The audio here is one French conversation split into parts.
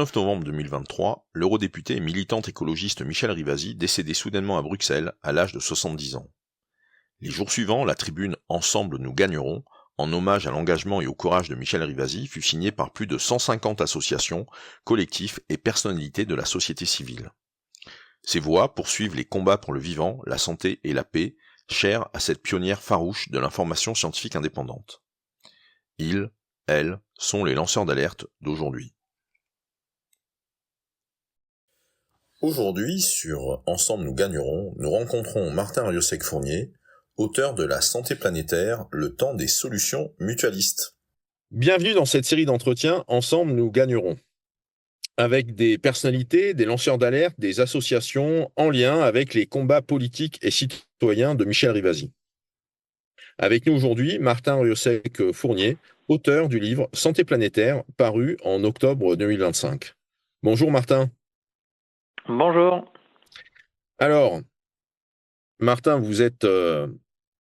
19 novembre 2023, l'eurodéputé et militante écologiste Michel Rivasi décédait soudainement à Bruxelles à l'âge de 70 ans. Les jours suivants, la tribune « Ensemble nous gagnerons », en hommage à l'engagement et au courage de Michel Rivasi, fut signée par plus de 150 associations, collectifs et personnalités de la société civile. Ces voix poursuivent les combats pour le vivant, la santé et la paix, chers à cette pionnière farouche de l'information scientifique indépendante. Ils, elles, sont les lanceurs d'alerte d'aujourd'hui. Aujourd'hui, sur Ensemble nous gagnerons, nous rencontrons Martin Rieussec-Fournier, auteur de La santé planétaire, le temps des solutions mutualistes. Bienvenue dans cette série d'entretiens Ensemble nous gagnerons, avec des personnalités, des lanceurs d'alerte, des associations en lien avec les combats politiques et citoyens de Michel Rivasi. Avec nous aujourd'hui, Martin Rieussec-Fournier, auteur du livre Santé planétaire, paru en octobre 2025. Bonjour Martin. Bonjour. Alors, Martin, vous êtes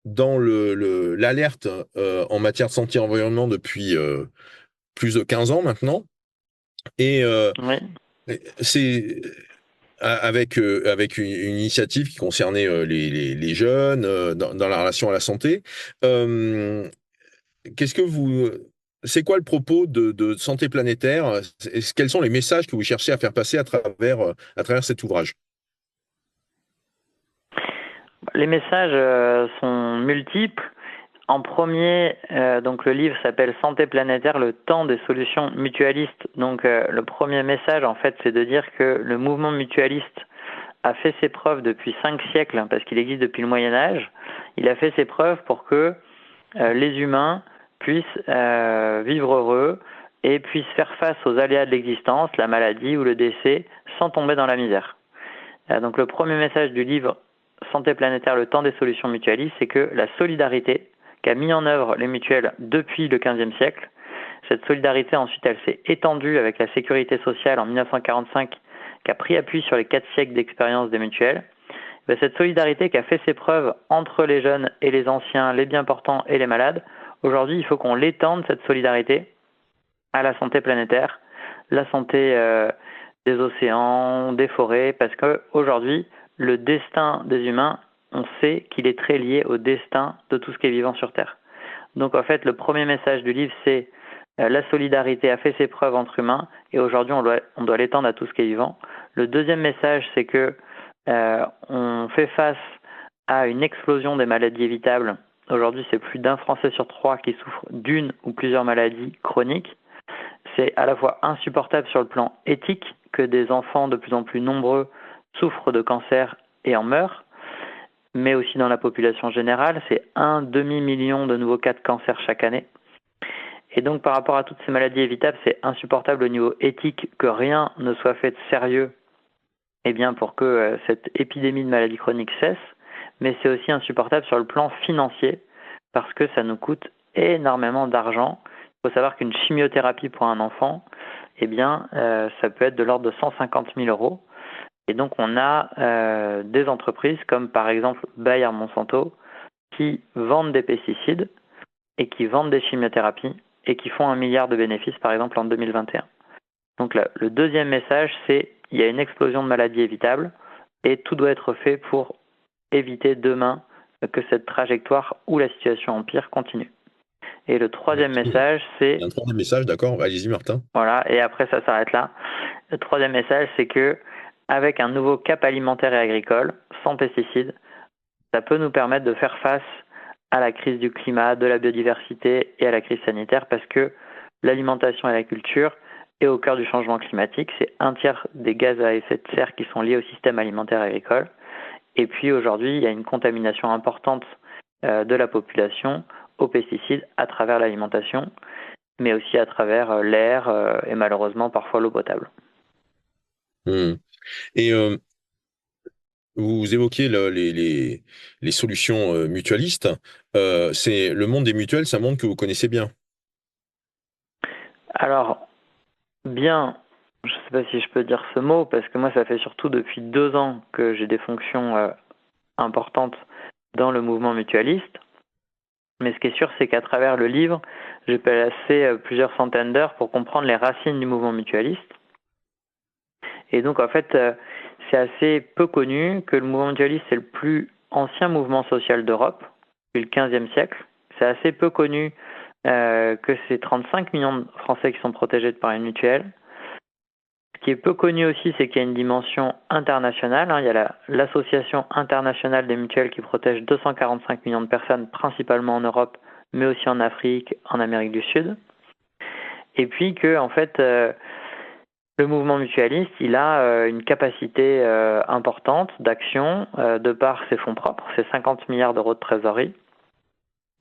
dans l'alerte en matière de santé et environnement depuis plus de 15 ans maintenant. Et Oui. c'est avec une initiative qui concernait les jeunes dans la relation à la santé. C'est quoi le propos de Santé planétaire? Quels sont les messages que vous cherchez à faire passer à travers cet ouvrage? Les messages sont multiples. En premier, donc le livre s'appelle Santé planétaire, le temps des solutions mutualistes. Donc le premier message, en fait, c'est de dire que le mouvement mutualiste a fait ses preuves depuis 5 siècles, parce qu'il existe depuis le Moyen-Âge. Il a fait ses preuves pour que les humains puissent vivre heureux et puissent faire face aux aléas de l'existence, la maladie ou le décès, sans tomber dans la misère. Donc le premier message du livre Santé planétaire, le temps des solutions mutualistes, c'est que la solidarité qu'a mis en œuvre les mutuelles depuis le XVe siècle, cette solidarité ensuite elle s'est étendue avec la sécurité sociale en 1945, qui a pris appui sur les 4 siècles d'expérience des mutuelles. Cette solidarité qui a fait ses preuves entre les jeunes et les anciens, les bien portants et les malades, aujourd'hui il faut qu'on l'étende, cette solidarité, à la santé planétaire, la santé des océans, des forêts, parce qu'aujourd'hui, le destin des humains, on sait qu'il est très lié au destin de tout ce qui est vivant sur Terre. Donc en fait, le premier message du livre, c'est la solidarité a fait ses preuves entre humains, et aujourd'hui, on doit l'étendre à tout ce qui est vivant. Le deuxième message, c'est que on fait face à une explosion des maladies évitables. Aujourd'hui, c'est plus d'un Français sur 3 qui souffre d'une ou plusieurs maladies chroniques. C'est à la fois insupportable sur le plan éthique que des enfants de plus en plus nombreux souffrent de cancer et en meurent, mais aussi dans la population générale. C'est 1 demi-million de nouveaux cas de cancer chaque année. Et donc par rapport à toutes ces maladies évitables, c'est insupportable au niveau éthique que rien ne soit fait de sérieux pour que cette épidémie de maladies chroniques cesse, mais c'est aussi insupportable sur le plan financier parce que ça nous coûte énormément d'argent. Il faut savoir qu'une chimiothérapie pour un enfant, ça peut être de l'ordre de 150 000 euros. Et donc on a des entreprises comme par exemple Bayer Monsanto qui vendent des pesticides et qui vendent des chimiothérapies et qui font 1 milliard de bénéfices par exemple en 2021. Donc là, le deuxième message, c'est il y a une explosion de maladies évitables et tout doit être fait pour éviter demain que cette trajectoire où la situation empire continue. Et le troisième message, c'est... Il y a un troisième message, d'accord, allez-y Martin. Voilà, et après ça s'arrête là. Le troisième message, c'est que avec un nouveau cap alimentaire et agricole, sans pesticides, ça peut nous permettre de faire face à la crise du climat, de la biodiversité et à la crise sanitaire, parce que l'alimentation et la culture est au cœur du changement climatique. C'est 1/3 des gaz à effet de serre qui sont liés au système alimentaire agricole. Et puis aujourd'hui, il y a une contamination importante de la population aux pesticides à travers l'alimentation, mais aussi à travers l'air et malheureusement parfois l'eau potable. Et vous évoquiez les solutions mutualistes. C'est le monde des mutuelles, c'est un monde que vous connaissez bien. Alors, bien, je ne sais pas si je peux dire ce mot, parce que moi, ça fait surtout depuis 2 ans que j'ai des fonctions importantes dans le mouvement mutualiste. Mais ce qui est sûr, c'est qu'à travers le livre, j'ai passé plusieurs centaines d'heures pour comprendre les racines du mouvement mutualiste. Et donc en fait, c'est assez peu connu que le mouvement mutualiste c'est le plus ancien mouvement social d'Europe depuis le XVe siècle. C'est assez peu connu que c'est 35 millions de Français qui sont protégés par une mutuelle. Ce qui est peu connu aussi, c'est qu'il y a une dimension internationale. Il y a l'Association internationale des mutuelles qui protège 245 millions de personnes, principalement en Europe, mais aussi en Afrique, en Amérique du Sud. Et puis que, en fait, le mouvement mutualiste, il a une capacité importante d'action de par ses fonds propres, ses 50 milliards d'euros de trésorerie,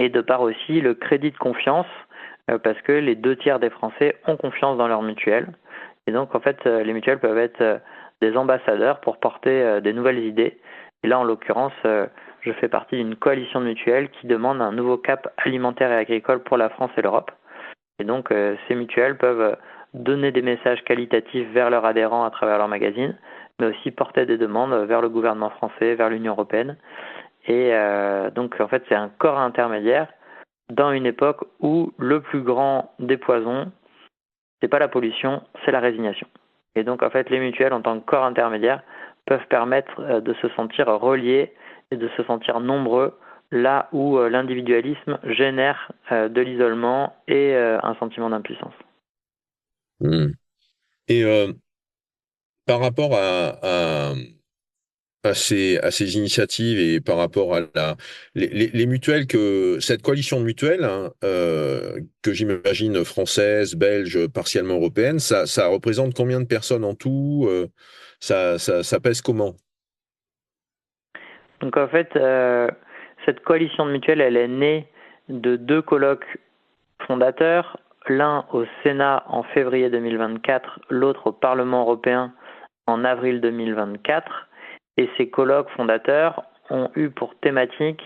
et de par aussi le crédit de confiance, parce que les 2 tiers des Français ont confiance dans leur mutuelle. Et donc, en fait, les mutuelles peuvent être des ambassadeurs pour porter des nouvelles idées. Et là, en l'occurrence, je fais partie d'une coalition de mutuelles qui demande un nouveau cap alimentaire et agricole pour la France et l'Europe. Et donc, ces mutuelles peuvent donner des messages qualitatifs vers leurs adhérents à travers leur magazine, mais aussi porter des demandes vers le gouvernement français, vers l'Union européenne. Et donc, en fait, c'est un corps intermédiaire dans une époque où le plus grand des poisons, c'est pas la pollution, c'est la résignation. Et donc, en fait, les mutuelles, en tant que corps intermédiaire, peuvent permettre de se sentir reliés et de se sentir nombreux là où l'individualisme génère de l'isolement et un sentiment d'impuissance. Et par rapport à ces initiatives et par rapport à les mutuelles cette coalition de mutuelles hein, que j'imagine française, belge, partiellement européenne, ça représente combien de personnes en tout ça pèse comment? Donc en fait, cette coalition de mutuelles, elle est née de 2 colloques fondateurs, l'un au Sénat en février 2024, l'autre au Parlement européen en avril 2024. Et ces colloques fondateurs ont eu pour thématique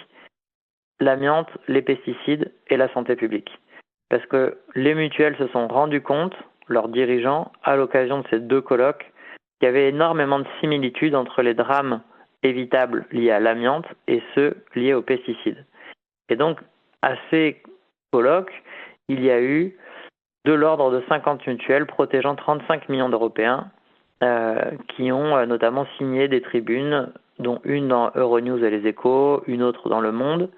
l'amiante, les pesticides et la santé publique. Parce que les mutuelles se sont rendus compte, leurs dirigeants, à l'occasion de ces 2 colloques, qu'il y avait énormément de similitudes entre les drames évitables liés à l'amiante et ceux liés aux pesticides. Et donc, à ces colloques, il y a eu de l'ordre de 50 mutuelles protégeant 35 millions d'Européens qui ont notamment signé des tribunes, dont une dans Euronews et Les Échos, une autre dans Le Monde.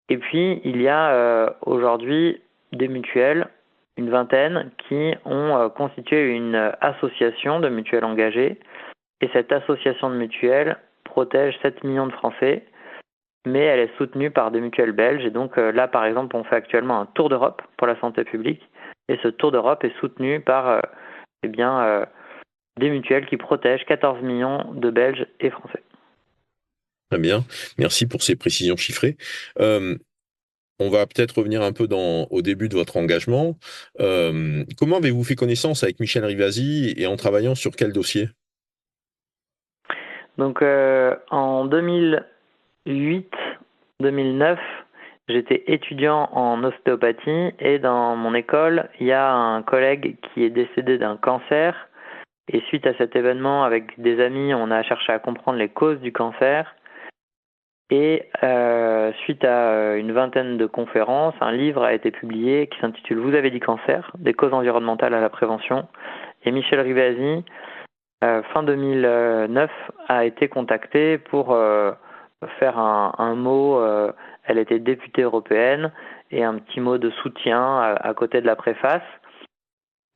Et puis, il y a aujourd'hui des mutuelles, une vingtaine, qui ont constitué une association de mutuelles engagées. Et cette association de mutuelles protège 7 millions de Français, mais elle est soutenue par des mutuelles belges. Et donc là, par exemple, on fait actuellement un tour d'Europe pour la santé publique. Et ce tour d'Europe est soutenu par des mutuelles qui protègent 14 millions de Belges et Français. Très bien, merci pour ces précisions chiffrées. On va peut-être revenir un peu au début de votre engagement. Comment avez-vous fait connaissance avec Michel Rivasi et en travaillant sur quel dossier? Donc en 2008-2009, j'étais étudiant en ostéopathie et dans mon école, il y a un collègue qui est décédé d'un cancer. Et suite à cet événement, avec des amis, on a cherché à comprendre les causes du cancer. Et suite à une vingtaine de conférences, un livre a été publié qui s'intitule « Vous avez dit cancer, des causes environnementales à la prévention ». Et Michel Rivasi, fin 2009, a été contacté pour faire un mot. Elle était députée européenne et un petit mot de soutien à côté de la préface.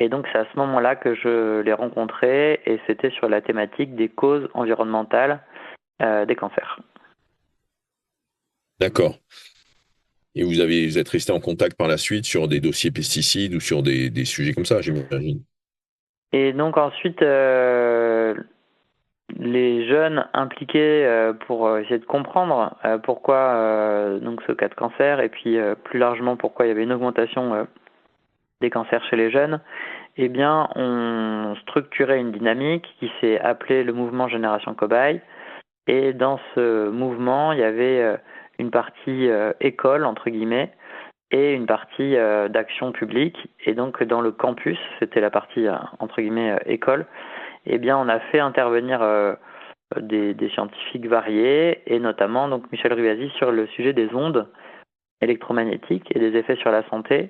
Et donc c'est à ce moment-là que je l'ai rencontré et c'était sur la thématique des causes environnementales des cancers. D'accord. Et vous êtes resté en contact par la suite sur des dossiers pesticides ou sur des sujets comme ça, j'imagine. Et donc ensuite, les jeunes impliqués pour essayer de comprendre pourquoi donc ce cas de cancer et puis plus largement pourquoi il y avait une augmentation des cancers chez les jeunes, eh bien, on structurait une dynamique qui s'est appelée le mouvement Génération Cobaye. Et dans ce mouvement, il y avait une partie école, entre guillemets, et une partie d'action publique. Et donc, dans le campus, c'était la partie, entre guillemets, école, eh bien, on a fait intervenir des scientifiques variés, et notamment donc Michel Rivasi sur le sujet des ondes électromagnétiques et des effets sur la santé.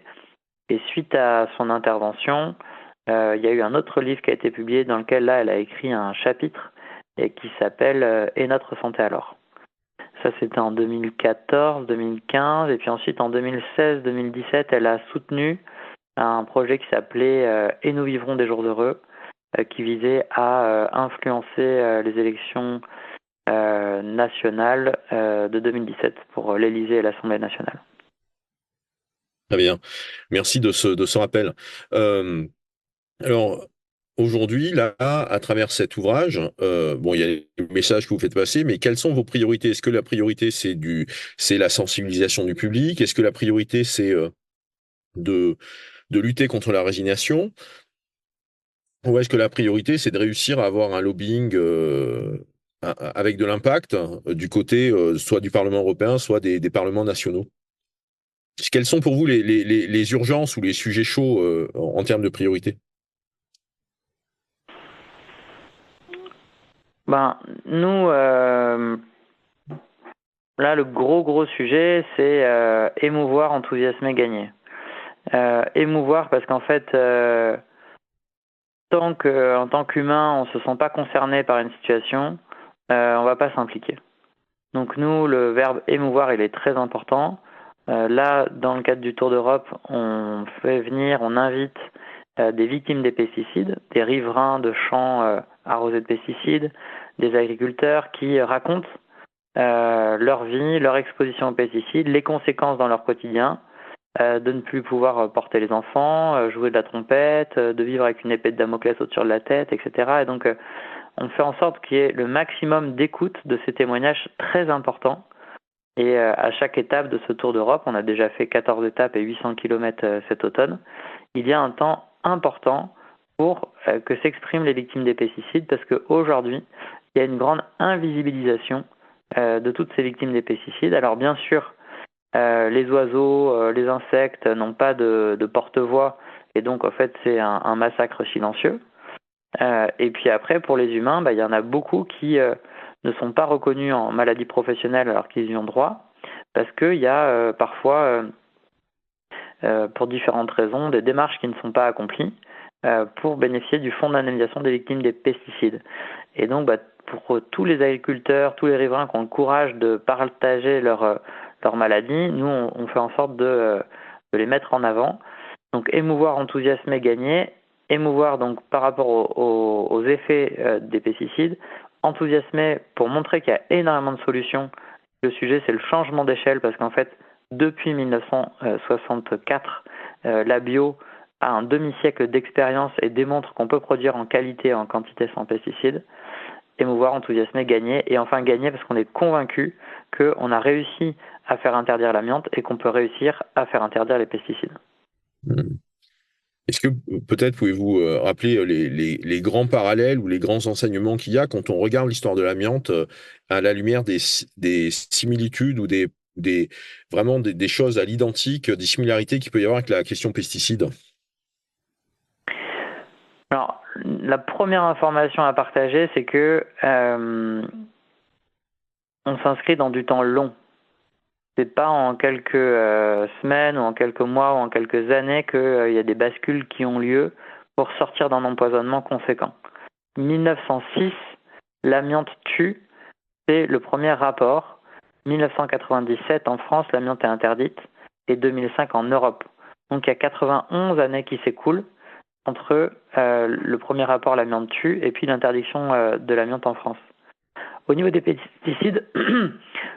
Et suite à son intervention, il y a eu un autre livre qui a été publié dans lequel là elle a écrit un chapitre et qui s'appelle Et notre santé alors. Ça c'était en 2014, 2015 et puis ensuite en 2016, 2017 elle a soutenu un projet qui s'appelait Et nous vivrons des jours heureux qui visait à influencer les élections nationales de 2017 pour l'Élysée et l'Assemblée nationale. Très bien. Merci de ce rappel. Alors, aujourd'hui, là, à travers cet ouvrage, bon, il y a les messages que vous faites passer, mais quelles sont vos priorités? Est-ce que la priorité, c'est la sensibilisation du public? Est-ce que la priorité, c'est de lutter contre la résignation? Ou est-ce que la priorité, c'est de réussir à avoir un lobbying avec de l'impact du côté soit du Parlement européen, soit des parlements nationaux? Quelles sont pour vous les urgences ou les sujets chauds en termes de priorité? Nous, là, le gros sujet, c'est émouvoir, enthousiasmer, gagner. Émouvoir parce qu'en fait, en tant qu'humain, on se sent pas concerné par une situation, on va pas s'impliquer. Donc nous, le verbe émouvoir, il est très important. Là, dans le cadre du Tour d'Europe, on invite des victimes des pesticides, des riverains de champs arrosés de pesticides, des agriculteurs qui racontent leur vie, leur exposition aux pesticides, les conséquences dans leur quotidien, de ne plus pouvoir porter les enfants, jouer de la trompette, de vivre avec une épée de Damoclès au-dessus de la tête, etc. Et donc, on fait en sorte qu'il y ait le maximum d'écoute de ces témoignages très importants. Et à chaque étape de ce Tour d'Europe, on a déjà fait 14 étapes et 800 km cet automne, il y a un temps important pour que s'expriment les victimes des pesticides parce qu'aujourd'hui, il y a une grande invisibilisation de toutes ces victimes des pesticides. Alors bien sûr, les oiseaux, les insectes n'ont pas de porte-voix et donc en fait c'est un massacre silencieux. Et puis après, pour les humains, il y en a beaucoup qui ne sont pas reconnus en maladie professionnelle alors qu'ils y ont droit, parce qu'il y a parfois, pour différentes raisons, des démarches qui ne sont pas accomplies pour bénéficier du fonds d'indemnisation des victimes des pesticides. Et donc, pour tous les agriculteurs, tous les riverains qui ont le courage de partager leur maladie, nous, on fait en sorte de les mettre en avant. Donc, émouvoir, enthousiasmer, gagner. Émouvoir donc par rapport aux effets des pesticides, enthousiasmer pour montrer qu'il y a énormément de solutions. Le sujet, c'est le changement d'échelle parce qu'en fait, depuis 1964, la bio a un demi-siècle d'expérience et démontre qu'on peut produire en qualité et en quantité sans pesticides. Émouvoir, enthousiasmer, gagner. Et enfin gagner parce qu'on est convaincu qu'on a réussi à faire interdire l'amiante et qu'on peut réussir à faire interdire les pesticides. Est-ce que peut-être pouvez-vous rappeler les grands parallèles ou les grands enseignements qu'il y a quand on regarde l'histoire de l'amiante à la lumière des similitudes ou vraiment des choses à l'identique, des similarités qu'il peut y avoir avec la question pesticides? Alors, la première information à partager, c'est que on s'inscrit dans du temps long. C'est pas en quelques semaines ou en quelques mois ou en quelques années qu'il y a des bascules qui ont lieu pour sortir d'un empoisonnement conséquent. 1906, l'amiante tue, c'est le premier rapport. 1997, en France, l'amiante est interdite et 2005 en Europe. Donc il y a 91 années qui s'écoulent entre le premier rapport l'amiante tue et puis l'interdiction de l'amiante en France. Au niveau des pesticides,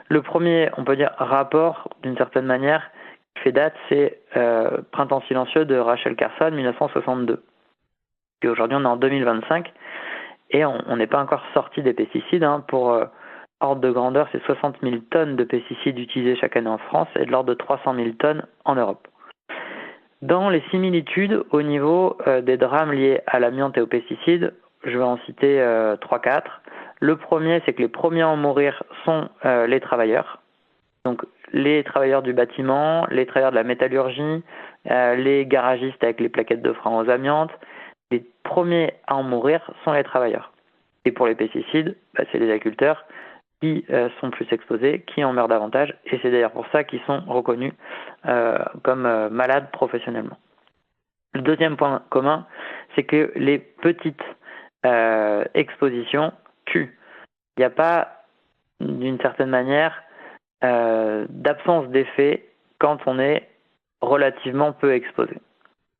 le premier, on peut dire, rapport, d'une certaine manière, qui fait date, c'est Printemps silencieux de Rachel Carson, 1962. Et aujourd'hui, on est en 2025 et on n'est pas encore sorti des pesticides. Pour ordre de grandeur, c'est 60 000 tonnes de pesticides utilisés chaque année en France et de l'ordre de 300 000 tonnes en Europe. Dans les similitudes au niveau des drames liés à l'amiante et aux pesticides, je vais en citer 3-4. Le premier, c'est que les premiers à en mourir sont les travailleurs. Donc les travailleurs du bâtiment, les travailleurs de la métallurgie, les garagistes avec les plaquettes de frein aux amiantes. Les premiers à en mourir sont les travailleurs. Et pour les pesticides, c'est les agriculteurs qui sont plus exposés, qui en meurent davantage. Et c'est d'ailleurs pour ça qu'ils sont reconnus comme malades professionnellement. Le deuxième point commun, c'est que les petites expositions tuent. Il n'y a pas, d'une certaine manière, d'absence d'effet quand on est relativement peu exposé.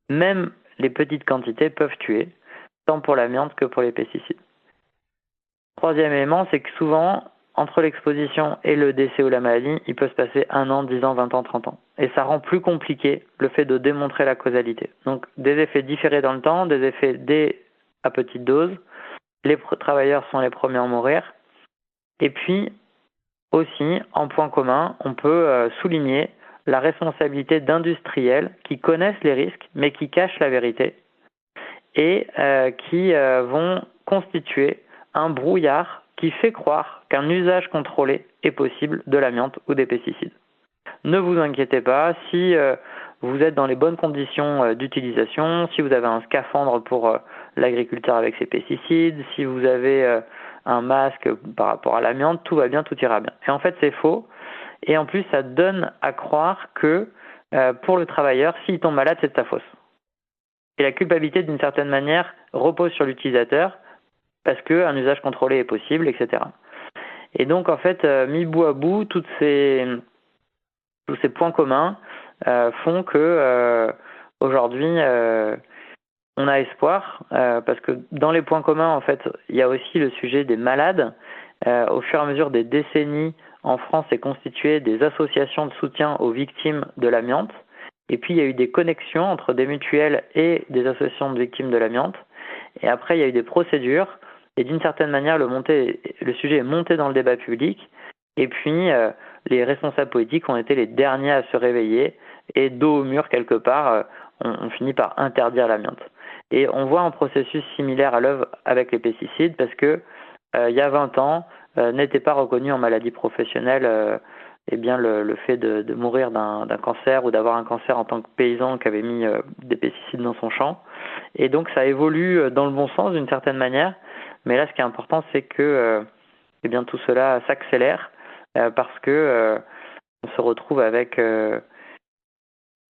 Même les petites quantités peuvent tuer, tant pour l'amiante que pour les pesticides. Troisième élément, c'est que souvent, entre l'exposition et le décès ou la maladie, il peut se passer 1 an, 10 ans, 20 ans, 30 ans. Et ça rend plus compliqué le fait de démontrer la causalité. Donc des effets différés dans le temps, des effets à petite dose. Les travailleurs sont les premiers à mourir. Et puis, aussi, en point commun, on peut souligner la responsabilité d'industriels qui connaissent les risques, mais qui cachent la vérité, et qui vont constituer un brouillard qui fait croire qu'un usage contrôlé est possible de l'amiante ou des pesticides. Ne vous inquiétez pas, si vous êtes dans les bonnes conditions d'utilisation, si vous avez un scaphandre pour l'agriculteur avec ses pesticides, si vous avez un masque par rapport à l'amiante, tout va bien, tout ira bien. Et en fait, c'est faux. Et en plus, ça donne à croire que pour le travailleur, s'il tombe malade, c'est de sa faute. Et la culpabilité, d'une certaine manière, repose sur l'utilisateur parce qu'un usage contrôlé est possible, etc. Et donc, en fait, mis bout à bout, tous ces points communs font que aujourd'hui, on a espoir, parce que dans les points communs, en fait, il y a aussi le sujet des malades. Au fur et à mesure des décennies, en France, s'est constitué des associations de soutien aux victimes de l'amiante. Et puis, il y a eu des connexions entre des mutuelles et des associations de victimes de l'amiante. Et après, il y a eu des procédures. Et d'une certaine manière, le sujet est monté dans le débat public. Et puis, les responsables politiques ont été les derniers à se réveiller. Et dos au mur, quelque part, on finit par interdire l'amiante. Et on voit un processus similaire à l'œuvre avec les pesticides parce que il y a 20 ans, n'était pas reconnu en maladie professionnelle le fait de mourir d'un cancer ou d'avoir un cancer en tant que paysan qui avait mis des pesticides dans son champ. Et donc ça évolue dans le bon sens d'une certaine manière. Mais là, ce qui est important, c'est que tout cela s'accélère parce que on se retrouve avec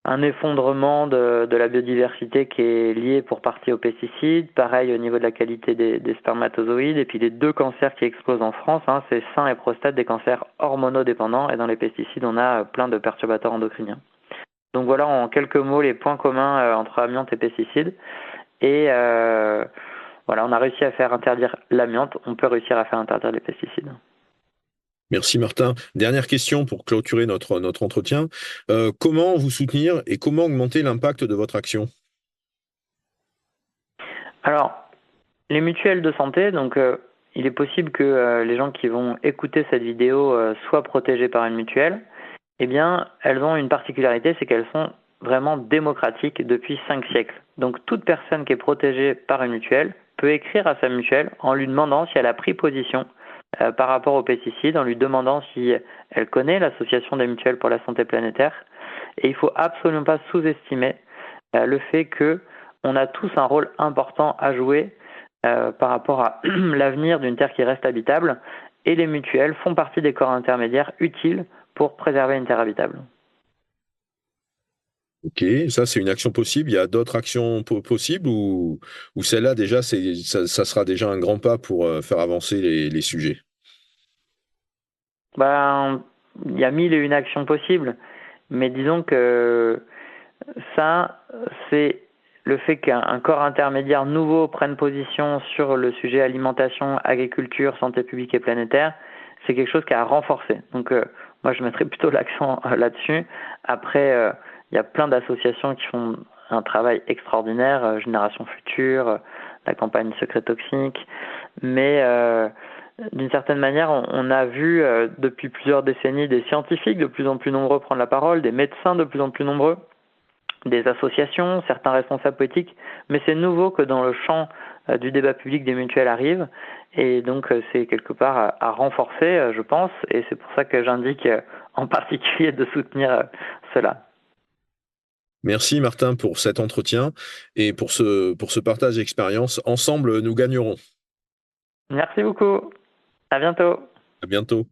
un effondrement de la biodiversité qui est lié pour partie aux pesticides, pareil au niveau de la qualité des spermatozoïdes, et puis les 2 cancers qui explosent en France, c'est sein et prostate, des cancers hormonodépendants, et dans les pesticides, on a plein de perturbateurs endocriniens. Donc voilà en quelques mots les points communs entre amiante et pesticides, et on a réussi à faire interdire l'amiante, on peut réussir à faire interdire les pesticides. Merci Martin. Dernière question pour clôturer notre entretien. Comment vous soutenir et comment augmenter l'impact de votre action? Alors, les mutuelles de santé, donc il est possible que les gens qui vont écouter cette vidéo soient protégés par une mutuelle. Eh bien, elles ont une particularité, c'est qu'elles sont vraiment démocratiques depuis 5 siècles. Donc toute personne qui est protégée par une mutuelle peut écrire à sa mutuelle en lui demandant si elle a pris position par rapport aux pesticides, en lui demandant si elle connaît l'Association des mutuelles pour la santé planétaire. Et il ne faut absolument pas sous-estimer le fait qu'on a tous un rôle important à jouer par rapport à l'avenir d'une Terre qui reste habitable. Et les mutuelles font partie des corps intermédiaires utiles pour préserver une Terre habitable. Ok, ça c'est une action possible. Il y a d'autres actions possibles ou celle-là déjà, ça sera déjà un grand pas pour faire avancer les sujets? Il y a 1001 actions possibles, mais disons que ça, c'est le fait qu'un corps intermédiaire nouveau prenne position sur le sujet alimentation, agriculture, santé publique et planétaire, c'est quelque chose qui a renforcé. Donc moi je mettrais plutôt l'accent là-dessus. Après, il y a plein d'associations qui font un travail extraordinaire, Génération Future, la campagne Secret Toxique, mais d'une certaine manière, on a vu depuis plusieurs décennies des scientifiques de plus en plus nombreux prendre la parole, des médecins de plus en plus nombreux, des associations, certains responsables politiques, mais c'est nouveau que dans le champ du débat public des mutuelles arrivent, et donc c'est quelque part à renforcer, je pense, et c'est pour ça que j'indique en particulier de soutenir cela. Merci Martin pour cet entretien et pour ce partage d'expérience. Ensemble, nous gagnerons. Merci beaucoup. À bientôt. À bientôt.